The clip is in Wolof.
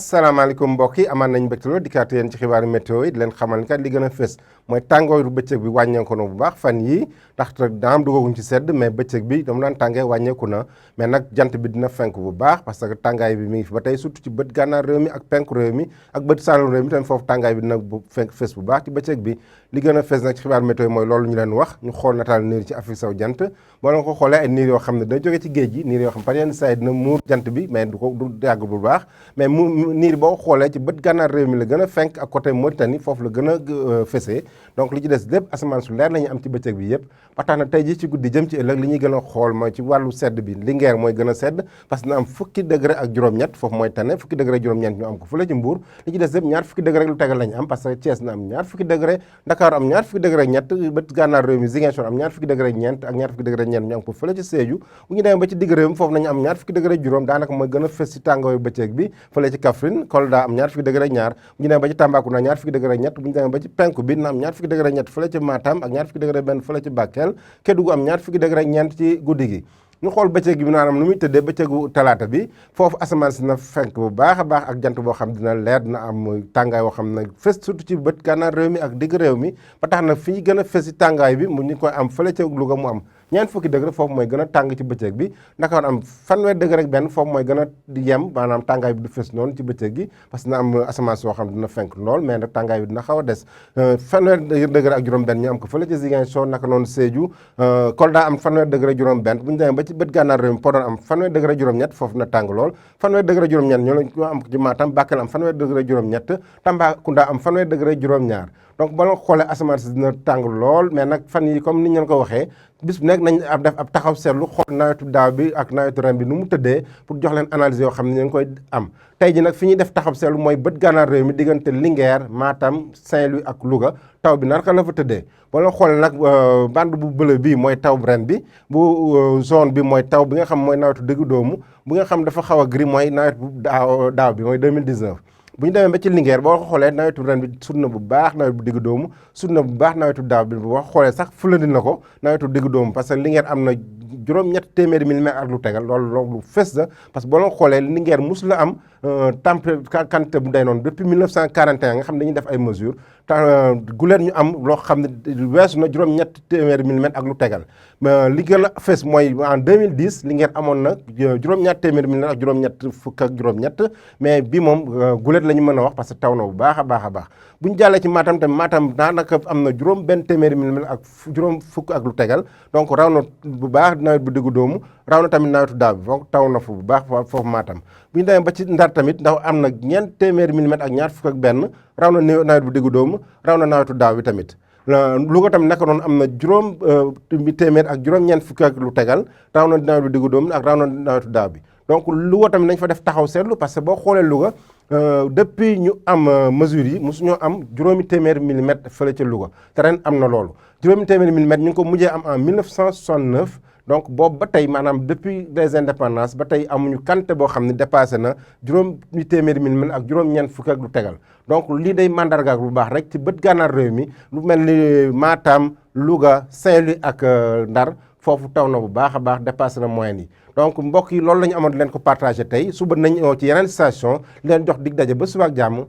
asalaamaaleykum mbokk yi amaan nañ mbégte loolu dikkaat yéen ci xibaaru météo yi di leen xamal ni kat li gën a fës mooy tàngooru bëccëg bi wàññeeku na bu baax fan yii ndax daam duggaguñ ci sedd mais bëccëg bi dama daan tàngee wàññeeku na mais nag jant bi dina fenk bu baax parce que tàngaay bi mi ngi fi ba tey surtout ci bët gànnaar réew mi ak penku réew mi ak bët saalum réew mi tamit foofu tàngaay bi dina fenk fës bu baax ci bëccëg bi li gën a fës nag ci xibaaru météo yi mooy loolu ñu leen wax ñu xool nataal niir ci Afrique sowu jant boo leen ko xoolee ay niir yoo xam ne dina jóge ci géej gi niir yoo xam par yenn saa yi dina muur jant bi mais du yàgg bu baax mais niir boo xoolee ci bët gànnaar réew mi la gën a fenk ak côté Mauritanie foofu la gën a fesee donc li ci des lépp asamaan su leer la ñuy am ci bëccëg bi yëpp ba tax na tey ji ci guddi jëm ci ëllëg li ñuy gën a xool mooy ci wàllu sedd bi Linguère mooy gën a sedd parce que na am fukki degré ak juróom-ñett foofu mooy tane fukki degré juróom-ñett ñu am ko fële ci Mbuur li ci des lépp ñaar fukki degré lu tegal la ñu am parce que Thiès na am ñaar fukki degré Dakar am ñaar fukki degré ñett bët gànnaar réew mi Ziguinchor am ñaar fukki degré ñeent ak ñaar fukki degré ñeent ñu am ko fële ci Sédhiou bu ñu demee ba ci digg réew mi foofu nañu am ñaar fukki degré juróom daanaka mooy gën a fës ci tàngooyu bëccëg bi fële ci Kaffrine Kolda am ñaar fukki degré ñaar bu ñu demee ba ci Tambacounda ñaar fukki degré ñett bu ñu demee ba ci penku bi na am ñaar fukki degré ñett fële ci Matam ak ñaar fukki degré benn fële ci Bakel Kédougou am ñaar fukki degré ñeent ci guddi gi ñu xool bëccëg bi maanaam nu muy tëddee bëccëgu talaata bi foofu asamaan si na fenk bu baax a baax ak jant boo xam dina leer dina am tàngaay boo xam ne fës surtout ci bët gànnaar réew mi ak digg réew mi ba tax na fi ñu gën a fës ci tàngaay bi mu ñu koy am fële ca Louga mu am ñeent fukki degré foofu mooy gën a tàng ci bëccëg bi naka am fanweer degré ak benn foofu mooy gën a yem maanaam tàngaay bi du fës noonu ci bëccëg gi parce que na am asamaan soo xam dina fenk lool mais nag tàngaay bi dina xaw a des fanweer degré ak juróom benn ñu am ko fële ci Ziguinchor naka noonu Sédhiou Kolda am fanweer degré juróom benn bu ñu demee ba ci bët gànnaar réew mi Podor am fanweer degré juróom-ñett foofu na tàng lool fanweer degré juróom-ñett ñoo am ko ci Matam Bakel am fanweer degré juróom-ñett Tambacounda am fanweer degré juróom-ñaar donc ba la xoolee asamaan si dina tàng lool mais nag fan yi comme ni ñu leen ko waxee bis bu nekk nañ def ab taxaw seetlu xool nawetu daaw bi ak nawetu ren bi nu mu tëddee pour jox leen analyse yoo xam ne ñu ngi koy am tey ji nag fi ñuy def taxaw seetlu mooy bët gànnaar réew mi diggante Linguère Matam Saint-Louis ak Louga taw bi naka la fa tëddee ba la xoolee nag bande bu bleu bii mooy taw ren bi bu zone bi mooy taw bi nga xam mooy nawetu diggu doomu bu nga xam dafa xaw a gris mooy nawet bu daaw bi mooy 2019 bu ñu demee ba ci Linguère boo ko xoolee nawetu ren bi sut na bu baax nawet bu digg doomu sut na bu baax nawetu daaw bi boo xoolee sax fulandi na ko nawetu digg doomu parce que Linguère am na juróom-ñett téeméeri millimètres ak lu tegal loolu fës la parce que boo la xoolee Linguère mus la am quantité bu day noonu depuis 1941 nga xam ne dañuy def ay mesures guleet ñu am loo xam ne weesu na juróom-ñett téeméeri millimètres ak lu tegal li gën a fës mooy en 2010 Linguère amoon na juróom-ñett téeméeri millimètres ak juróom-ñett fukk ak juróom-ñett mais bi moom guleet la ñu mën a wax parce que taw na bu baax a baax a baax bu ñu jàllee ci Matam tamit Matam daanaka am na juróom benn téeméeri millimètres ak juróom fukk ak lu tegal donc raw na bu baax nawet bu diggu doomu raw na tamit nawetu daaw bi donc taw na fu bu baax foofu Matam bu ñu demee ba ci Ndar tamit ndax am na ñeent téeméeri millimètres ak ñaar fukk ak benn raw na nawet bu diggu doomu raw na nawetu daaw bi tamit Louga tamit naka noonu am na juróom téeméer ak juróom-ñeent fukk ak lu tegal raw na nawet bu diggu doomu ak raw na nawetu daaw bi donc Louga tamit nañ fa def taxaw seetlu parce que boo xoolee Louga depuis ñu am mesures yi mosu ñoo am juróomi téeméeri millimètres fële ca Louga te ren am na loolu juróomi téeméeri millimètres ñu ngi ko mujjee am en 1969 donc boobu ba tey maanaam depuis des indépendances ba tey amuñu quantité boo xam ne dépassé na juróomi téeméeri millimètres ak juróom-ñeent fukk ak lu tegal donc lii day mandargaal bu baax rek ci bët gànnaar réew mi lu mel ni Matam Louga Saint-Louis ak Ndar foofu taw na bu baax a baax dépassé na moyenne yi donc mbokk yi loolu la ñu amoon leen ko partagé tey suba nañ ci yeneen station leen jox dig daje ba suba ak jàmm.